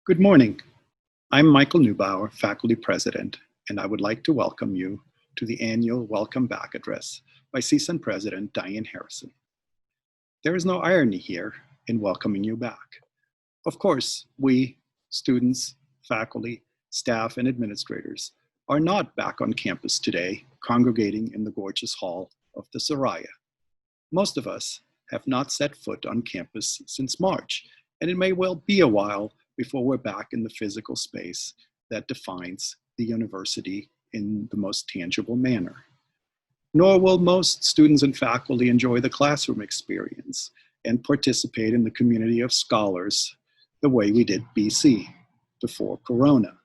Good morning. I'm Michael Neubauer, Faculty President, and I would like to welcome you to the annual Welcome Back address by CSUN President Diane F. There is no irony here in welcoming you back. Of course, we, students, faculty, staff, and administrators, are not back on campus today, congregating in the gorgeous hall of the Soraya. Most of us have not set foot on campus since March, and it may well be a while before we're back in the physical space that defines the university in the most tangible manner. Nor will most students and faculty enjoy the classroom experience and participate in the community of scholars the way we did BC before Corona.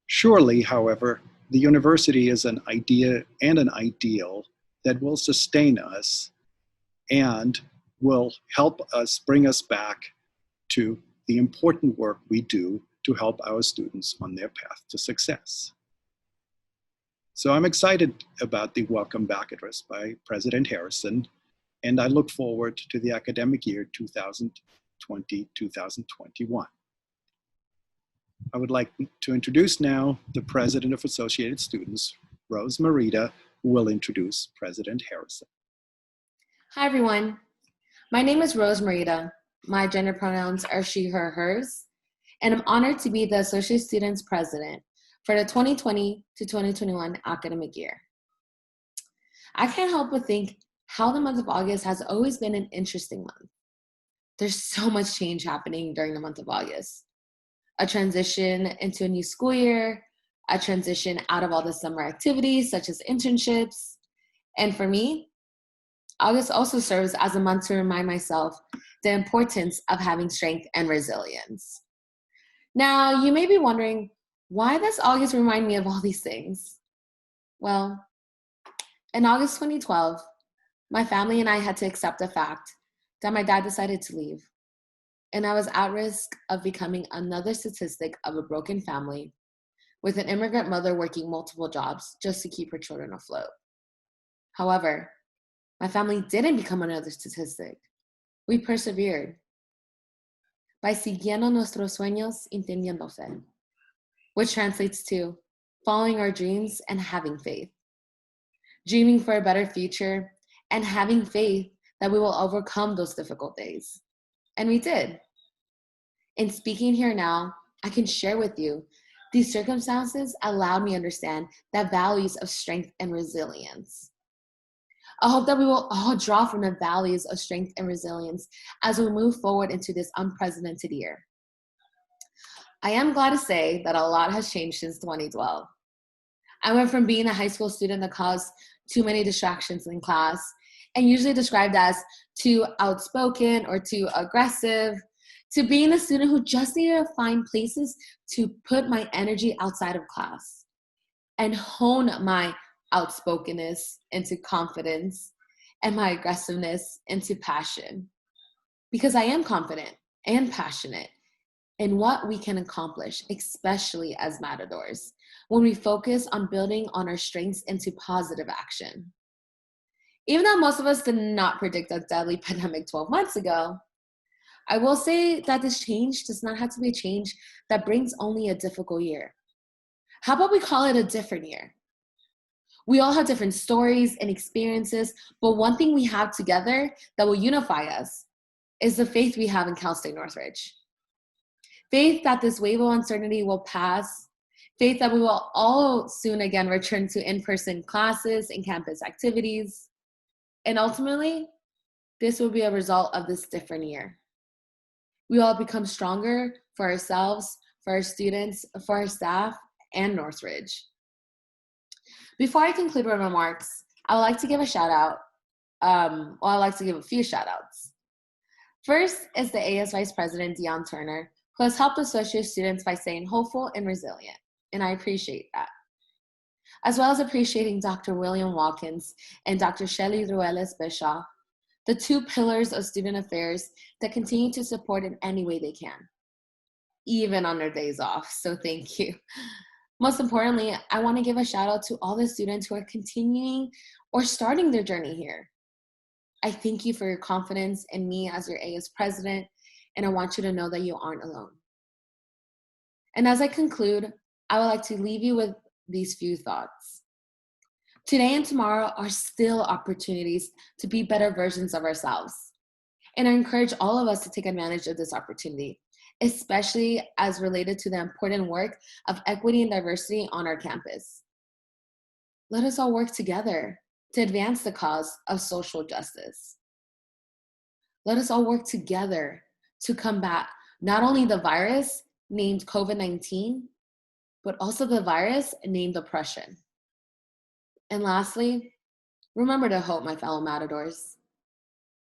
Surely, however, the university is an idea and an ideal that will sustain us and will help us bring us back to the important work we do to help our students on their path to success. So I'm excited about the Welcome Back address by President Harrison, and I look forward to the academic year 2020-2021. I would like to introduce now the President of Associated Students, Rose Merida, who will introduce President Harrison. Hi, everyone. My name is Rose Merida. My gender pronouns are she, her, hers, and I'm honored to be the Associate Students President for the 2020 to 2021 academic year. I can't help but think how the month of August has always been an interesting month. There's so much change happening during the month of August. A transition into a new school year, a transition out of all the summer activities such as internships, and for me, August also serves as a month to remind myself the importance of having strength and resilience. Now, you may be wondering, why does August remind me of all these things? Well, in August 2012, my family and I had to accept the fact that my dad decided to leave, and I was at risk of becoming another statistic of a broken family with an immigrant mother working multiple jobs just to keep her children afloat. However, my family didn't become another statistic. We persevered by siguiendo nuestros sueños y teniendo fe, which translates to following our dreams and having faith, dreaming for a better future and having faith that we will overcome those difficult days. And we did. In speaking here now, I can share with you these circumstances allowed me to understand the values of strength and resilience. I hope that we will all draw from the values of strength and resilience as we move forward into this unprecedented year. I am glad to say that a lot has changed since 2012. I went from being a high school student that caused too many distractions in class and usually described as too outspoken or too aggressive, to being a student who just needed to find places to put my energy outside of class and hone my outspokenness into confidence and my aggressiveness into passion. Because I am confident and passionate in what we can accomplish, especially as matadors, when we focus on building on our strengths into positive action. Even though most of us did not predict a deadly pandemic 12 months ago, I will say that this change does not have to be a change that brings only a difficult year. How about we call it a different year? We all have different stories and experiences, but one thing we have together that will unify us is the faith we have in Cal State Northridge. Faith that this wave of uncertainty will pass, faith that we will all soon again return to in-person classes and campus activities, and ultimately, this will be a result of this different year. We all become stronger for ourselves, for our students, for our staff, and Northridge. Before I conclude my remarks, I would like to give a shout out. I'd like to give a few shout outs. First is the AS Vice President Dion Turner, who has helped associate students by staying hopeful and resilient, and I appreciate that. As well as appreciating Dr. William Watkins and Dr. Shelley Ruelas Bischoff, the two pillars of student affairs that continue to support in any way they can, even on their days off, so thank you. Most importantly, I want to give a shout out to all the students who are continuing or starting their journey here. I thank you for your confidence in me as your AS president, and I want you to know that you aren't alone. And as I conclude, I would like to leave you with these few thoughts. Today and tomorrow are still opportunities to be better versions of ourselves. And I encourage all of us to take advantage of this opportunity, especially as related to the important work of equity and diversity on our campus. Let us all work together to advance the cause of social justice. Let us all work together to combat not only the virus named COVID-19, but also the virus named oppression. And lastly, remember to hope, my fellow matadors.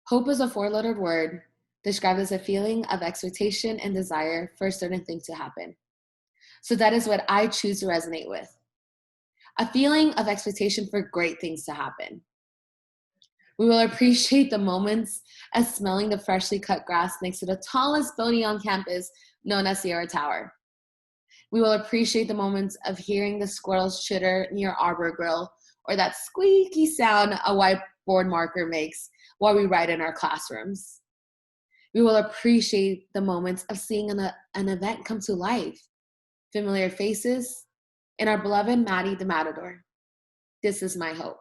Hope is a four-lettered word described as a feeling of expectation and desire for a certain thing to happen. So that is what I choose to resonate with. A feeling of expectation for great things to happen. We will appreciate the moments of smelling the freshly cut grass next to the tallest building on campus, known as Sierra Tower. We will appreciate the moments of hearing the squirrels chitter near Arbor Grill, or that squeaky sound a whiteboard marker makes while we write in our classrooms. We will appreciate the moments of seeing an event come to life, familiar faces, and our beloved Maddie the Matador. This is my hope.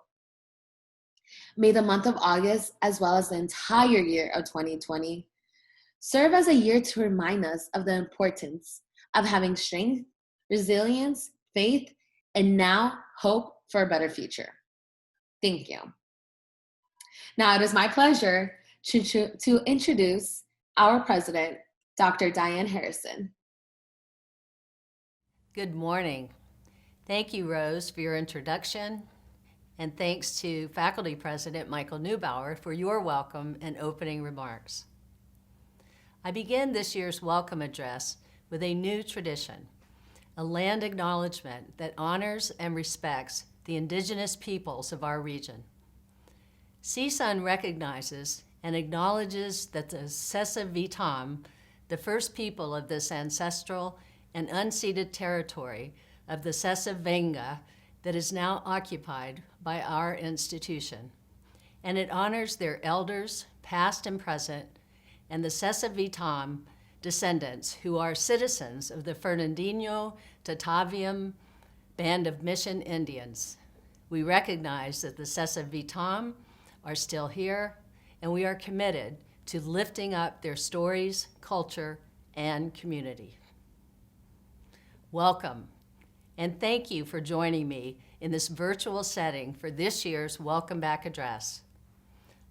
May the month of August, as well as the entire year of 2020, serve as a year to remind us of the importance of having strength, resilience, faith, and now hope for a better future. Thank you. Now it is my pleasure to introduce our president, Dr. Diane Harrison. Good morning. Thank you, Rose, for your introduction, and thanks to Faculty President Michael Neubauer for your welcome and opening remarks. I begin this year's welcome address with a new tradition, a land acknowledgement that honors and respects the indigenous peoples of our region. CSUN recognizes and acknowledges that the Sessa Vitam, the first people of this ancestral and unceded territory of the Sessa Venga that is now occupied by our institution. And it honors their elders, past and present, and the Sessa Vitam descendants who are citizens of the Fernandino Tataviam Band of Mission Indians. We recognize that the Sessa Vitam are still here, and we are committed to lifting up their stories, culture, and community. Welcome, and thank you for joining me in this virtual setting for this year's Welcome Back Address.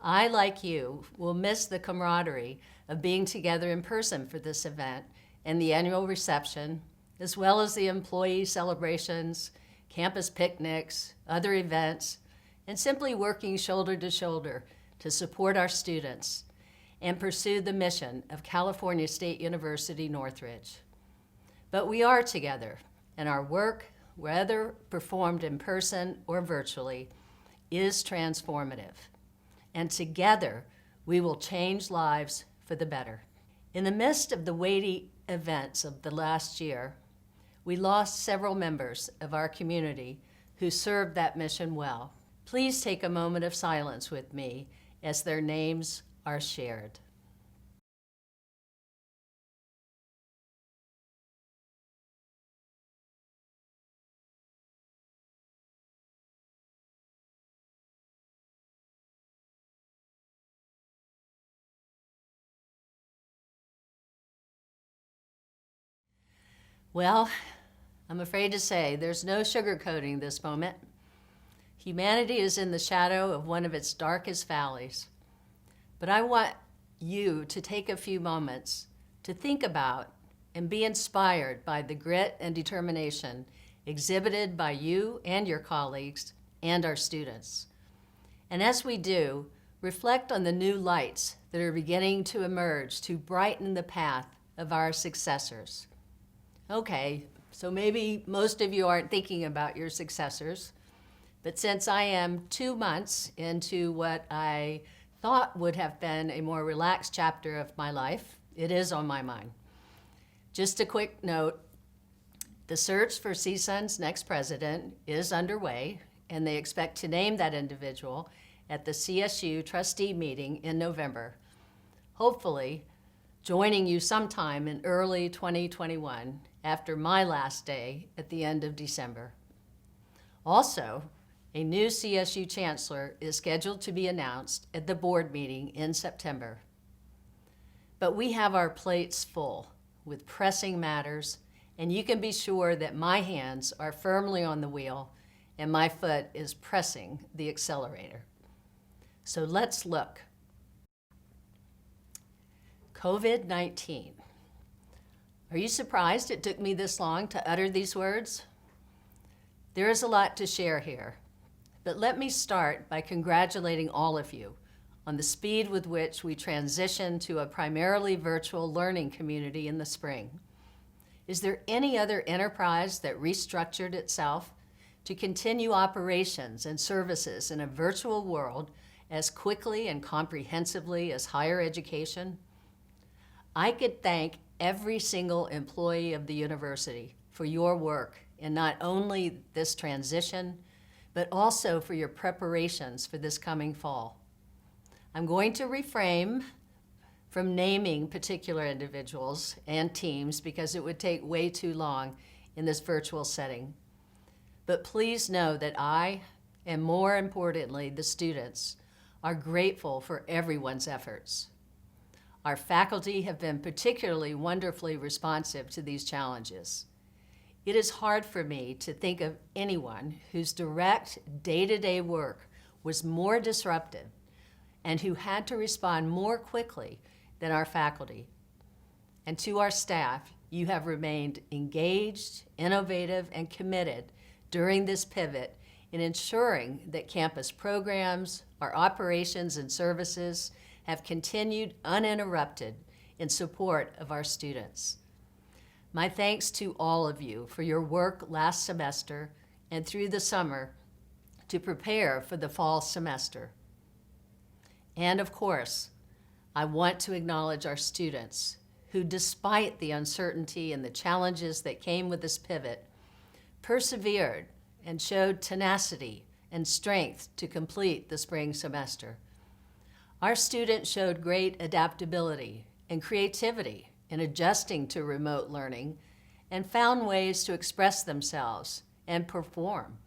I, like you, will miss the camaraderie of being together in person for this event and the annual reception, as well as the employee celebrations, campus picnics, other events, and simply working shoulder to shoulder to support our students and pursue the mission of California State University, Northridge. But we are together, and our work, whether performed in person or virtually, is transformative. And together, we will change lives for the better. In the midst of the weighty events of the last year, we lost several members of our community who served that mission well. Please take a moment of silence with me as their names are shared. Well, I'm afraid to say there's no sugarcoating this moment. Humanity is in the shadow of one of its darkest valleys. But I want you to take a few moments to think about and be inspired by the grit and determination exhibited by you and your colleagues and our students. And as we do, reflect on the new lights that are beginning to emerge to brighten the path of our successors. Okay, so maybe most of you aren't thinking about your successors, but since I am 2 months into what I thought would have been a more relaxed chapter of my life, it is on my mind. Just a quick note, the search for CSUN's next president is underway, and they expect to name that individual at the CSU trustee meeting in November. Hopefully, joining you sometime in early 2021 after my last day at the end of December. Also, a new CSU Chancellor is scheduled to be announced at the board meeting in September. But we have our plates full with pressing matters, and you can be sure that my hands are firmly on the wheel and my foot is pressing the accelerator. So let's look. COVID-19. Are you surprised it took me this long to utter these words? There is a lot to share here, but let me start by congratulating all of you on the speed with which we transitioned to a primarily virtual learning community in the spring. Is there any other enterprise that restructured itself to continue operations and services in a virtual world as quickly and comprehensively as higher education? I could thank every single employee of the university for your work in not only this transition, but also for your preparations for this coming fall. I'm going to refrain from naming particular individuals and teams because it would take way too long in this virtual setting. But please know that I, and more importantly, the students, are grateful for everyone's efforts. Our faculty have been particularly wonderfully responsive to these challenges. It is hard for me to think of anyone whose direct day-to-day work was more disruptive and who had to respond more quickly than our faculty. And to our staff, you have remained engaged, innovative, and committed during this pivot in ensuring that campus programs, our operations and services have continued uninterrupted in support of our students. My thanks to all of you for your work last semester and through the summer to prepare for the fall semester. And of course, I want to acknowledge our students who, despite the uncertainty and the challenges that came with this pivot, persevered and showed tenacity and strength to complete the spring semester. Our students showed great adaptability and creativity in adjusting to remote learning and found ways to express themselves and perform,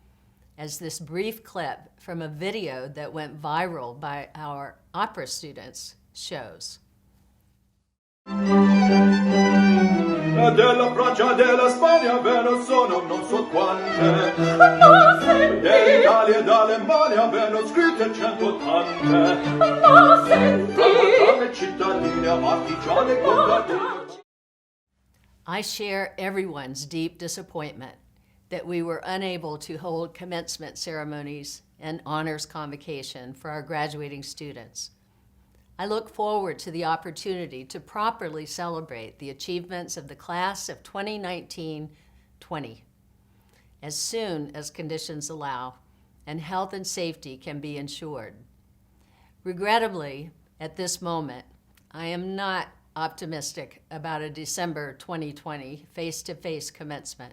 as this brief clip from a video that went viral by our opera students shows. Della Francia, della Spagna, ve ne sono non so quante. Ma senti! Dall'Italia e dall'Allemania ve ne scritte 180. Ma senti! Tra cittadine, artigiane e contadine. I share everyone's deep disappointment that we were unable to hold commencement ceremonies and honors convocation for our graduating students. I look forward to the opportunity to properly celebrate the achievements of the class of 2019-20 as soon as conditions allow and health and safety can be ensured. Regrettably, at this moment, I am not optimistic about a December 2020 face-to-face commencement,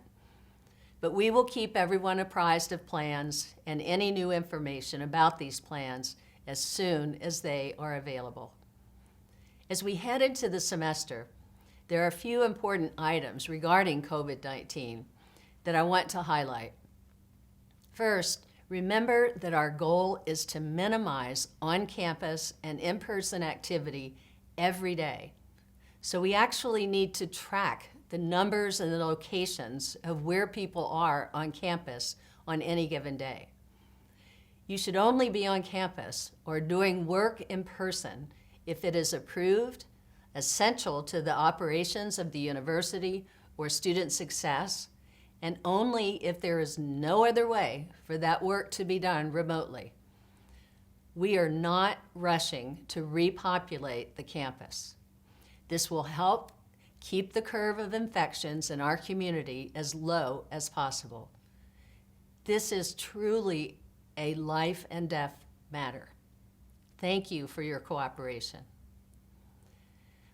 but we will keep everyone apprised of plans and any new information about these plans as soon as they are available. As we head into the semester, there are a few important items regarding COVID-19 that I want to highlight. First, remember that our goal is to minimize on-campus and in-person activity every day. So we actually need to track the numbers and the locations of where people are on campus on any given day. You should only be on campus or doing work in person if it is approved, essential to the operations of the university or student success, and only if there is no other way for that work to be done remotely. We are not rushing to repopulate the campus. This will help keep the curve of infections in our community as low as possible. This is truly a life and death matter. Thank you for your cooperation.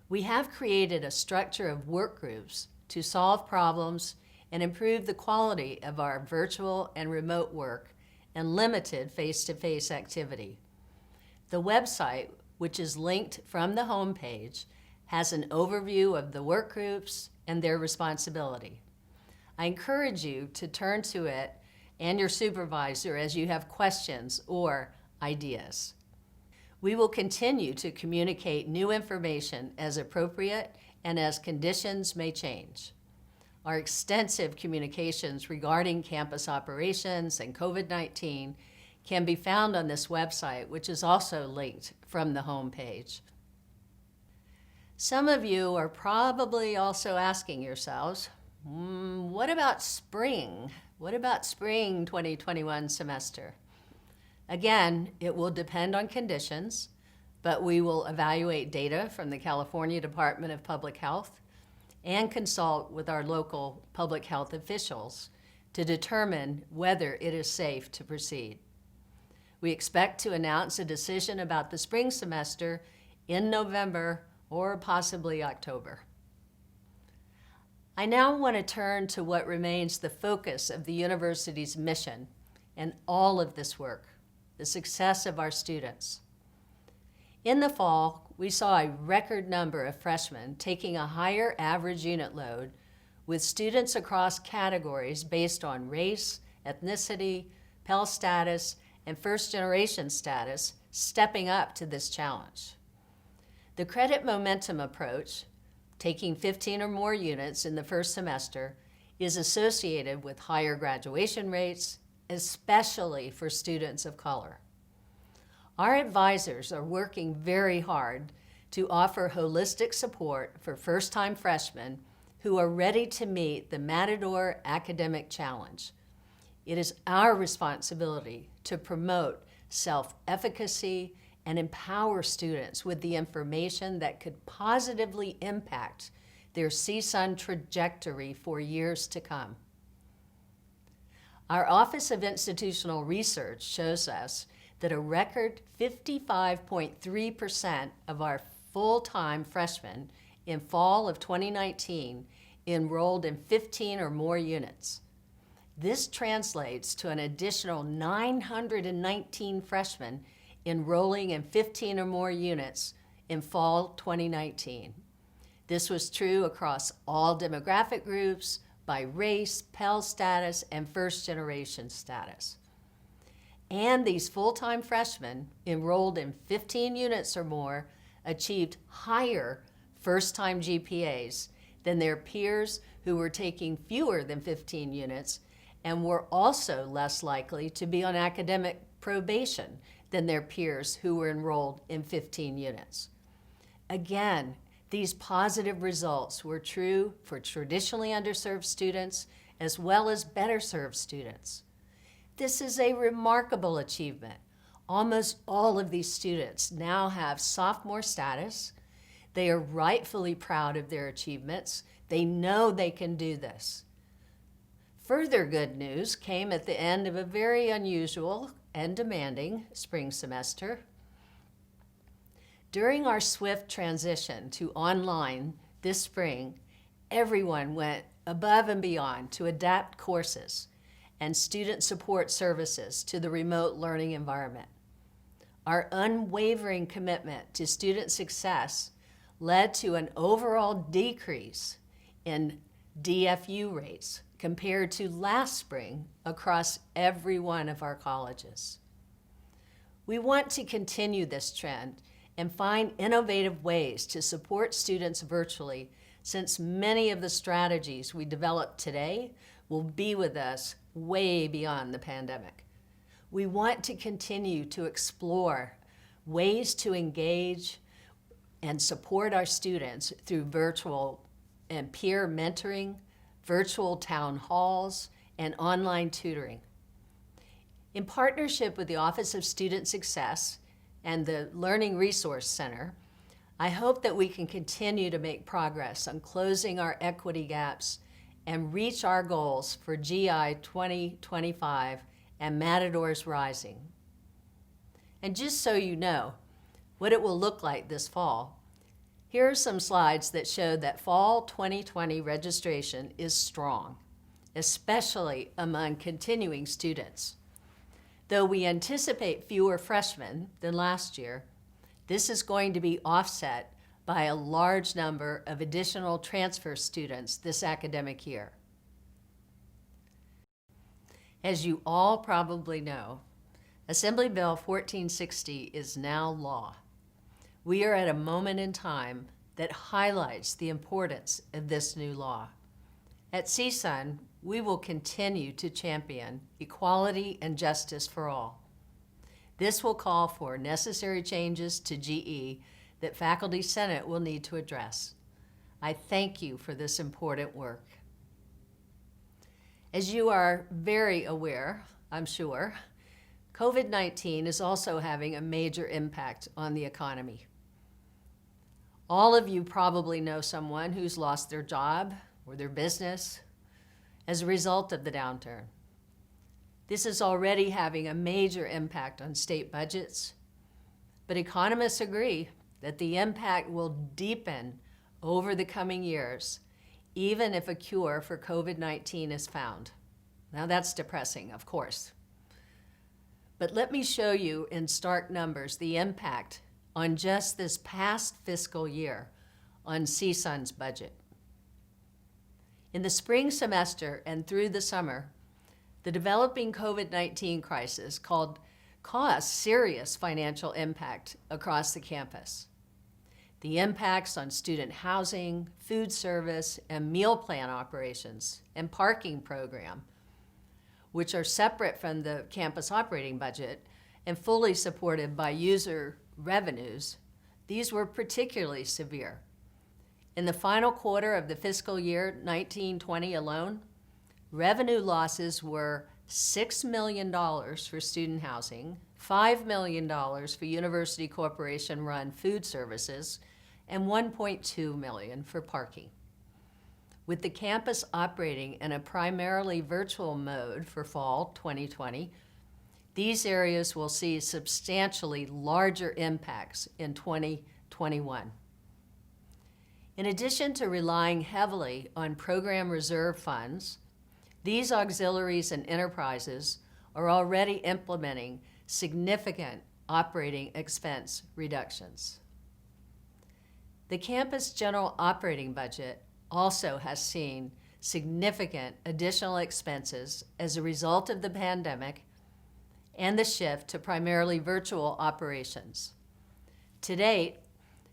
We have created a structure of work groups to solve problems and improve the quality of our virtual and remote work and limited face-to-face activity. The website, which is linked from the homepage, has an overview of the work groups and their responsibility. I encourage you to turn to it and your supervisor as you have questions or ideas. We will continue to communicate new information as appropriate and as conditions may change. Our extensive communications regarding campus operations and COVID-19 can be found on this website, which is also linked from the homepage. Some of you are probably also asking yourselves, what about spring? What about spring 2021 semester? Again, it will depend on conditions, but we will evaluate data from the California Department of Public Health and consult with our local public health officials to determine whether it is safe to proceed. We expect to announce a decision about the spring semester in November or possibly October. I now want to turn to what remains the focus of the university's mission and all of this work, the success of our students. In the fall, we saw a record number of freshmen taking a higher average unit load with students across categories based on race, ethnicity, Pell status, and first-generation status stepping up to this challenge. The credit momentum approach, taking 15 or more units in the first semester, is associated with higher graduation rates, especially for students of color. Our advisors are working very hard to offer holistic support for first-time freshmen who are ready to meet the Matador academic challenge. It is our responsibility to promote self-efficacy and empower students with the information that could positively impact their CSUN trajectory for years to come. Our Office of Institutional Research shows us that a record 55.3% of our full-time freshmen in fall of 2019 enrolled in 15 or more units. This translates to an additional 919 freshmen enrolling in 15 or more units in fall 2019. This was true across all demographic groups, by race, Pell status, and first-generation status. And these full-time freshmen enrolled in 15 units or more achieved higher first-time GPAs than their peers who were taking fewer than 15 units and were also less likely to be on academic probation than their peers who were enrolled in 15 units. Again, these positive results were true for traditionally underserved students as well as better served students. This is a remarkable achievement. Almost all of these students now have sophomore status. They are rightfully proud of their achievements. They know they can do this. Further good news came at the end of a very unusual and demanding spring semester. During our swift transition to online this spring, everyone went above and beyond to adapt courses and student support services to the remote learning environment. Our unwavering commitment to student success led to an overall decrease in DFU rates compared to last spring across every one of our colleges. We want to continue this trend and find innovative ways to support students virtually, since many of the strategies we develop today will be with us way beyond the pandemic. We want to continue to explore ways to engage and support our students through virtual and peer mentoring, virtual town halls, and online tutoring. In partnership with the Office of Student Success and the Learning Resource Center, I hope that we can continue to make progress on closing our equity gaps and reach our goals for GI 2025 and Matadors Rising. And just so you know what it will look like this fall, here are some slides that show that fall 2020 registration is strong, especially among continuing students. Though we anticipate fewer freshmen than last year, this is going to be offset by a large number of additional transfer students this academic year. As you all probably know, Assembly Bill 1460 is now law. We are at a moment in time that highlights the importance of this new law. At CSUN, we will continue to champion equality and justice for all. This will call for necessary changes to GE that Faculty Senate will need to address. I thank you for this important work. As you are very aware, I'm sure, COVID-19 is also having a major impact on the economy. All of you probably know someone who's lost their job or their business as a result of the downturn. This is already having a major impact on state budgets, but economists agree that the impact will deepen over the coming years, even if a cure for COVID-19 is found. Now that's depressing, of course. But let me show you in stark numbers the impact on just this past fiscal year on CSUN's budget. In the spring semester and through the summer, the developing COVID-19 crisis caused serious financial impact across the campus. The impacts on student housing, food service, and meal plan operations, and parking program, which are separate from the campus operating budget and fully supported by user revenues, these were particularly severe. In the final quarter of the fiscal year 1920 alone, revenue losses were $6 million for student housing, $5 million for University Corporation-run food services, and $1.2 million for parking. With the campus operating in a primarily virtual mode for fall 2020, these areas will see substantially larger impacts in 2021. In addition to relying heavily on program reserve funds, these auxiliaries and enterprises are already implementing significant operating expense reductions. The campus general operating budget also has seen significant additional expenses as a result of the pandemic and the shift to primarily virtual operations. To date,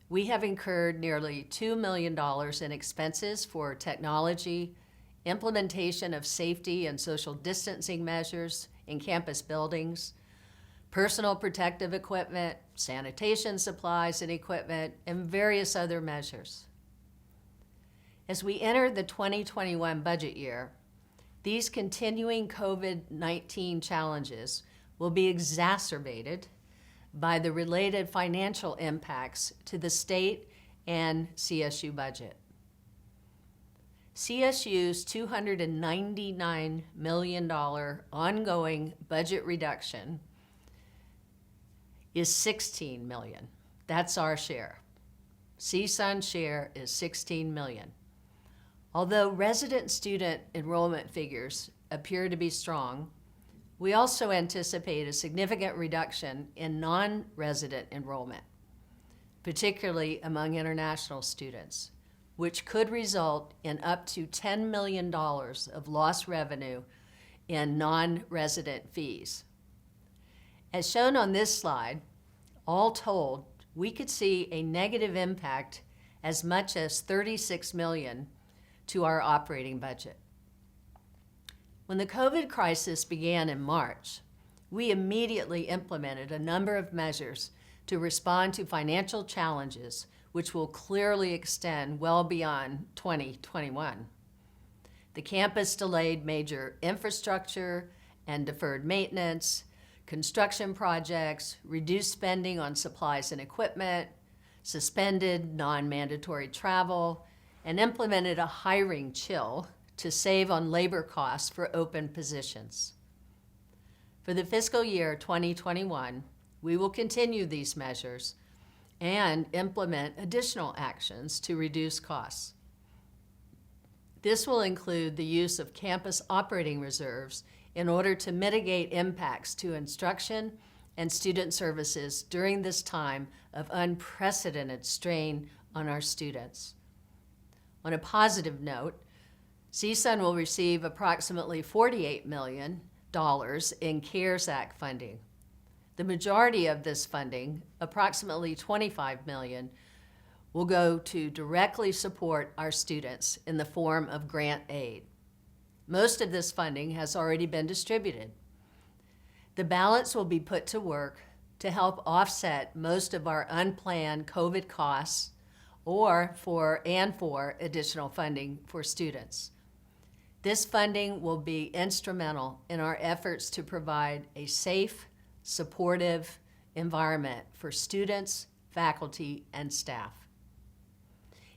we have incurred nearly $2 million in expenses for technology, implementation of safety and social distancing measures in campus buildings, personal protective equipment, sanitation supplies and equipment, and various other measures. As we enter the 2021 budget year, these continuing COVID-19 challenges will be exacerbated by the related financial impacts to the state and CSU budget. CSU's $299 million ongoing budget reduction is $16 million. That's our share. CSUN's share is $16 million. Although resident student enrollment figures appear to be strong, we also anticipate a significant reduction in non-resident enrollment, particularly among international students, which could result in up to $10 million of lost revenue in non-resident fees. As shown on this slide, all told, we could see a negative impact as much as $36 million to our operating budget. When the COVID crisis began in March, we immediately implemented a number of measures to respond to financial challenges which will clearly extend well beyond 2021. The campus delayed major infrastructure and deferred maintenance, construction projects, reduced spending on supplies and equipment, suspended non-mandatory travel, and implemented a hiring chill to save on labor costs for open positions. For the fiscal year 2021, we will continue these measures and implement additional actions to reduce costs. This will include the use of campus operating reserves in order to mitigate impacts to instruction and student services during this time of unprecedented strain on our students. On a positive note, CSUN will receive approximately $48 million in CARES Act funding. The majority of this funding, approximately $25 million, will go to directly support our students in the form of grant aid. Most of this funding has already been distributed. The balance will be put to work to help offset most of our unplanned COVID costs or for additional funding for students. This funding will be instrumental in our efforts to provide a safe, supportive environment for students, faculty, and staff.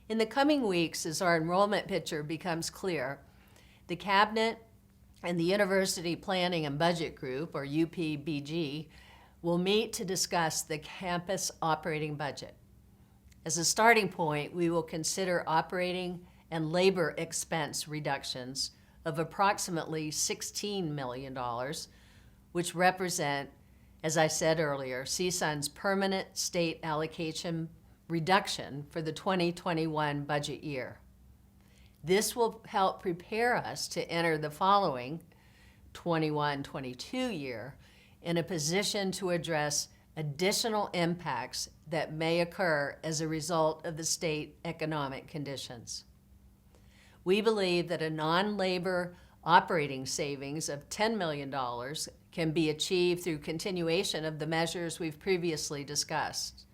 In the coming weeks, as our enrollment picture becomes clear, the Cabinet and the University Planning and Budget Group, or UPBG, will meet to discuss the campus operating budget. As a starting point, we will consider operating and labor expense reductions of approximately $16 million, which represent, as I said earlier, CSUN's permanent state allocation reduction for the 2021 budget year. This will help prepare us to enter the following 21-22 year in a position to address additional impacts that may occur as a result of the state economic conditions. We believe that a non-labor operating savings of $10 million can be achieved through continuation of the measures we've previously discussed.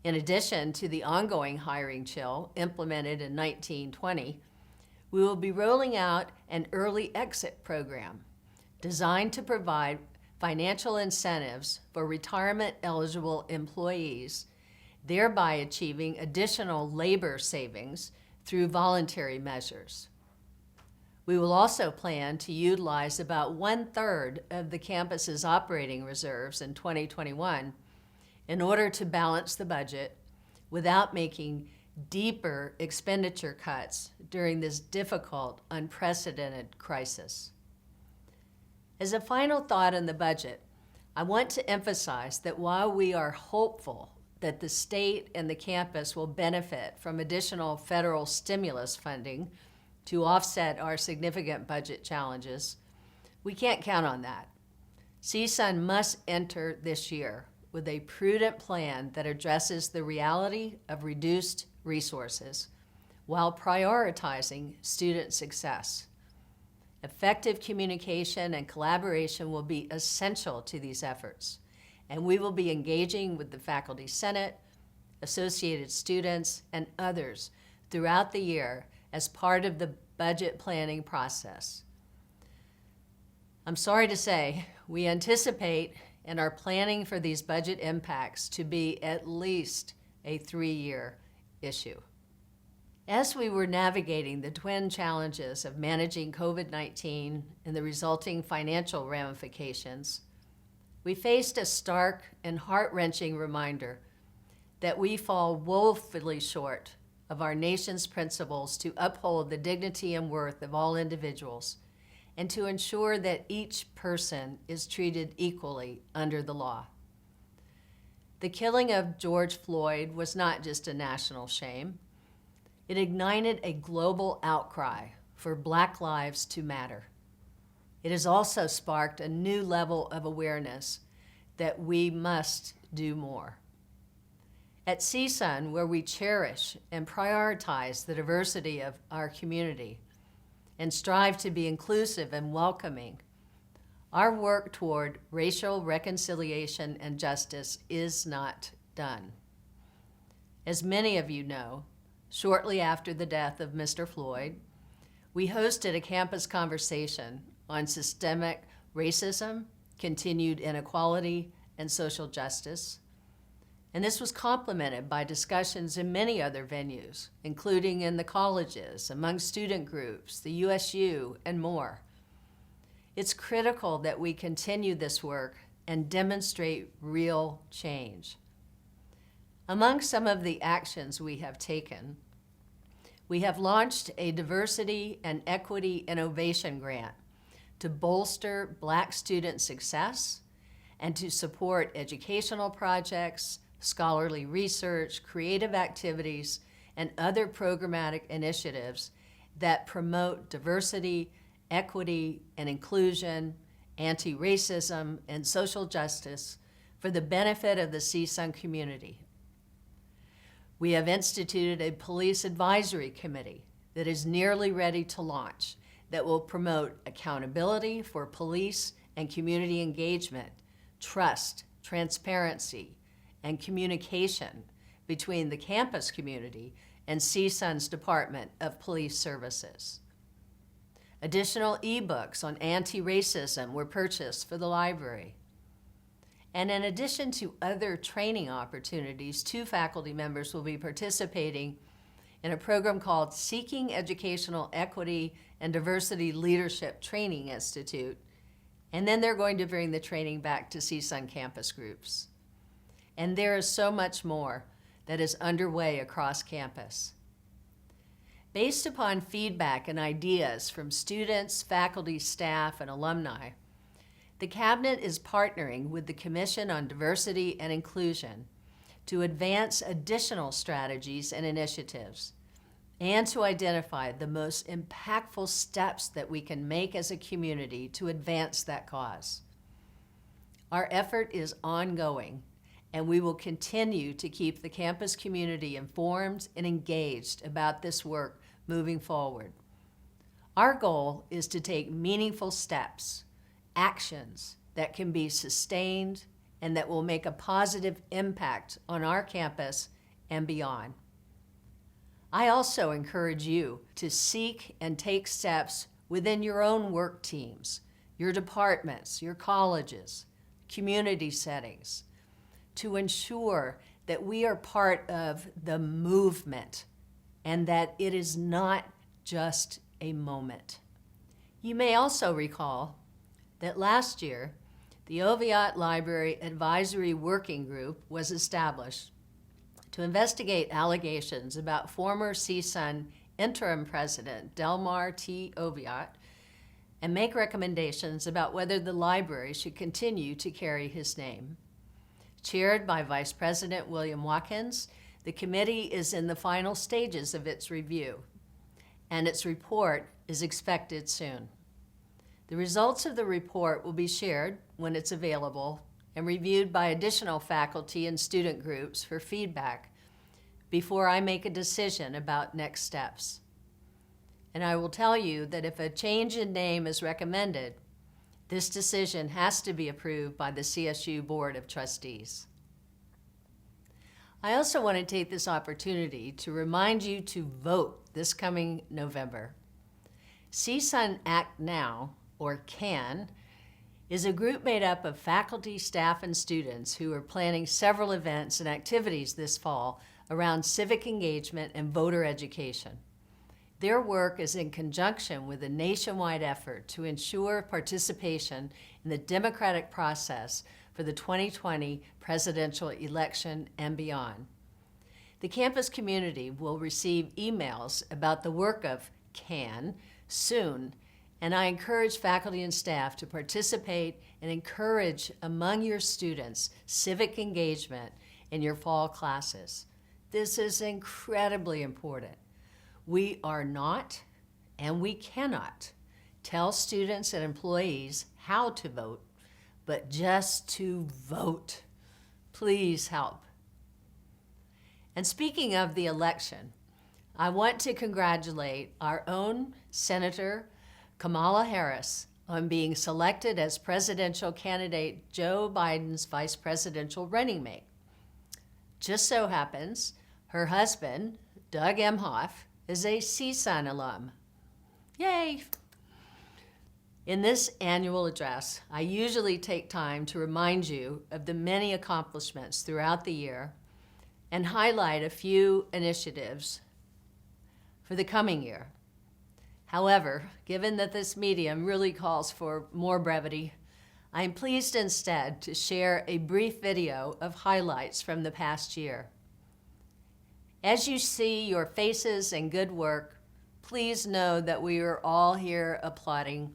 In addition to the ongoing hiring chill implemented in 1920, we will be rolling out an early exit program designed to provide financial incentives for retirement-eligible employees, thereby achieving additional labor savings through voluntary measures. We will also plan to utilize about 1/3 of the campus's operating reserves in 2021 in order to balance the budget without making deeper expenditure cuts during this difficult, unprecedented crisis. As a final thought on the budget, I want to emphasize that while we are hopeful that the state and the campus will benefit from additional federal stimulus funding to offset our significant budget challenges, we can't count on that. CSUN must enter this year with a prudent plan that addresses the reality of reduced resources while prioritizing student success. Effective communication and collaboration will be essential to these efforts, and we will be engaging with the Faculty Senate, associated students, and others throughout the year as part of the budget planning process. I'm sorry to say, we anticipate and are planning for these budget impacts to be at least a 3-year issue. As we were navigating the twin challenges of managing COVID-19 and the resulting financial ramifications, we faced a stark and heart-wrenching reminder that we fall woefully short of our nation's principles to uphold the dignity and worth of all individuals and to ensure that each person is treated equally under the law. The killing of George Floyd was not just a national shame. It ignited a global outcry for Black lives to matter. It has also sparked a new level of awareness that we must do more. At CSUN, where we cherish and prioritize the diversity of our community and strive to be inclusive and welcoming, our work toward racial reconciliation and justice is not done. As many of you know, shortly after the death of Mr. Floyd, we hosted a campus conversation on systemic racism, continued inequality, and social justice. And this was complemented by discussions in many other venues, including in the colleges, among student groups, the USU, and more. It's critical that we continue this work and demonstrate real change. Among some of the actions we have taken, we have launched a Diversity and Equity Innovation Grant to bolster Black student success and to support educational projects, scholarly research, creative activities, and other programmatic initiatives that promote diversity, equity, and inclusion, anti-racism, and social justice for the benefit of the CSUN community. We have instituted a police advisory committee that is nearly ready to launch that will promote accountability for police and community engagement, trust, transparency, and communication between the campus community and CSUN's Department of Police Services. Additional ebooks on anti-racism were purchased for the library. And in addition to other training opportunities, 2 faculty members will be participating in a program called Seeking Educational Equity and Diversity Leadership Training Institute, and then they're going to bring the training back to CSUN campus groups. And there is so much more that is underway across campus. Based upon feedback and ideas from students, faculty, staff, and alumni, the Cabinet is partnering with the Commission on Diversity and Inclusion to advance additional strategies and initiatives, and to identify the most impactful steps that we can make as a community to advance that cause. Our effort is ongoing, and we will continue to keep the campus community informed and engaged about this work moving forward. Our goal is to take meaningful steps, actions that can be sustained and that will make a positive impact on our campus and beyond. I also encourage you to seek and take steps within your own work teams, your departments, your colleges, community settings, to ensure that we are part of the movement and that it is not just a moment. You may also recall that last year, the Oviatt Library Advisory Working Group was established to investigate allegations about former CSUN interim president Delmar T. Oviatt and make recommendations about whether the library should continue to carry his name. Chaired by Vice President William Watkins, the committee is in the final stages of its review, and its report is expected soon. The results of the report will be shared when it's available and reviewed by additional faculty and student groups for feedback before I make a decision about next steps. And I will tell you that if a change in name is recommended, this decision has to be approved by the CSU Board of Trustees. I also want to take this opportunity to remind you to vote this coming November. CSUN Act Now, or CAN, is a group made up of faculty, staff, and students who are planning several events and activities this fall around civic engagement and voter education. Their work is in conjunction with a nationwide effort to ensure participation in the democratic process for the 2020 presidential election and beyond. The campus community will receive emails about the work of CAN soon, and I encourage faculty and staff to participate and encourage among your students civic engagement in your fall classes. This is incredibly important. We are not, and we cannot, tell students and employees how to vote, but just to vote. Please help. And speaking of the election, I want to congratulate our own Senator Kamala Harris on being selected as presidential candidate Joe Biden's vice presidential running mate. Just so happens, her husband, Doug Emhoff, is a CSUN alum. Yay! In this annual address, I usually take time to remind you of the many accomplishments throughout the year and highlight a few initiatives for the coming year. However, given that this medium really calls for more brevity, I am pleased instead to share a brief video of highlights from the past year. As you see your faces and good work, please know that we are all here applauding.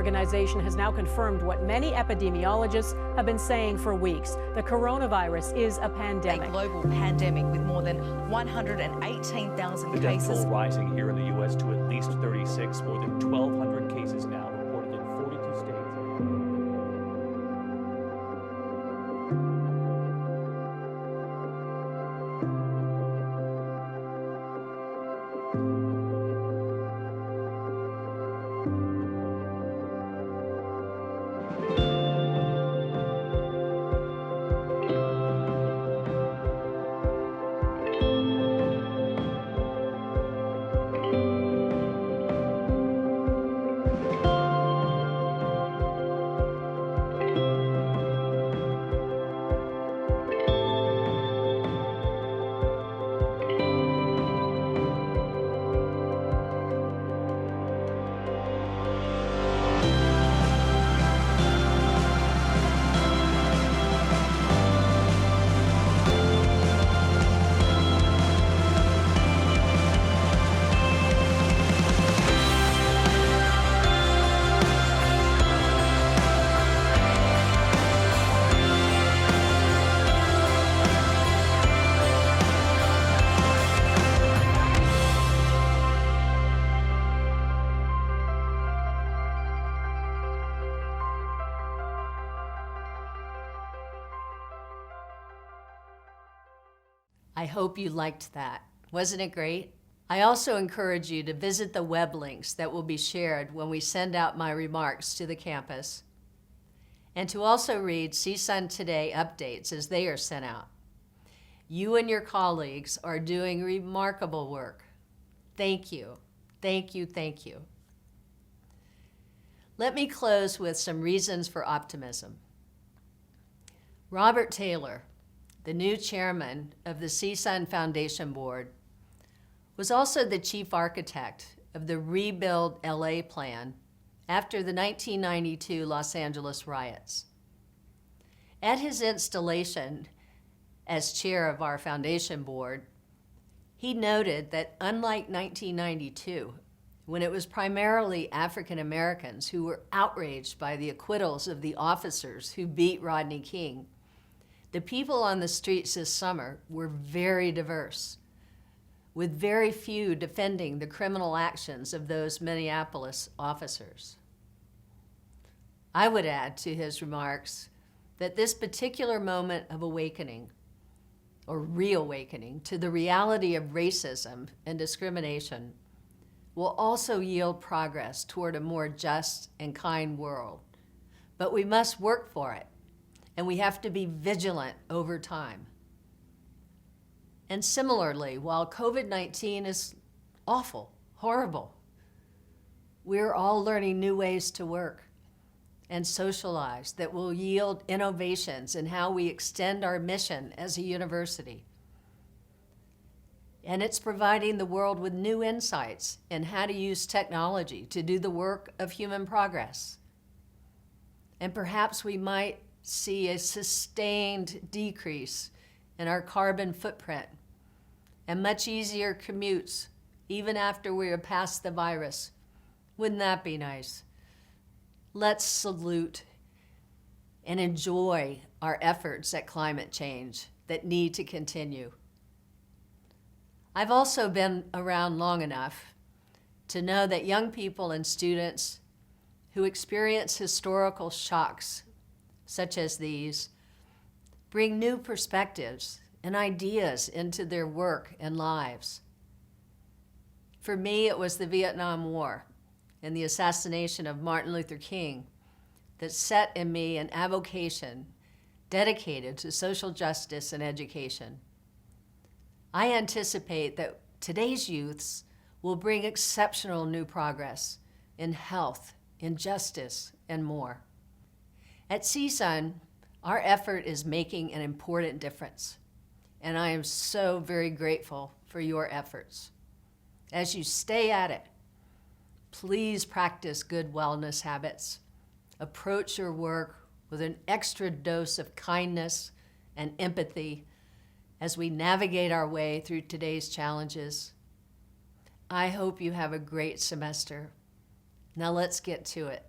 Organization has now confirmed what many epidemiologists have been saying for weeks. The coronavirus is a pandemic. A global pandemic with more than 118,000 The death cases. toll rising here in the U.S. to at least 36, more than 1,200 cases now reported in 42 states. I hope you liked that. Wasn't it great? I also encourage you to visit the web links that will be shared when we send out my remarks to the campus, and to also read CSUN Today updates as they are sent out. You and your colleagues are doing remarkable work. Thank you, thank you, thank you. Let me close with some reasons for optimism. Robert Taylor, the new chairman of the CSUN Foundation Board, was also the chief architect of the Rebuild LA plan after the 1992 Los Angeles riots. At his installation as chair of our foundation board, he noted that unlike 1992, when it was primarily African Americans who were outraged by the acquittals of the officers who beat Rodney King, the people on the streets this summer were very diverse, with very few defending the criminal actions of those Minneapolis officers. I would add to his remarks that this particular moment of awakening, or reawakening, to the reality of racism and discrimination will also yield progress toward a more just and kind world. But we must work for it, and we have to be vigilant over time. And similarly, while COVID-19 is awful, horrible, we're all learning new ways to work and socialize that will yield innovations in how we extend our mission as a university. And it's providing the world with new insights in how to use technology to do the work of human progress. And perhaps we might see a sustained decrease in our carbon footprint and much easier commutes even after we are past the virus. Wouldn't that be nice? Let's salute and enjoy our efforts at climate change that need to continue. I've also been around long enough to know that young people and students who experience historical shocks such as these bring new perspectives and ideas into their work and lives. For me, it was the Vietnam War and the assassination of Martin Luther King that set in me an avocation dedicated to social justice and education. I anticipate that today's youths will bring exceptional new progress in health, in justice, and more. At CSUN, our effort is making an important difference, and I am so very grateful for your efforts. As you stay at it, please practice good wellness habits. Approach your work with an extra dose of kindness and empathy as we navigate our way through today's challenges. I hope you have a great semester. Now let's get to it.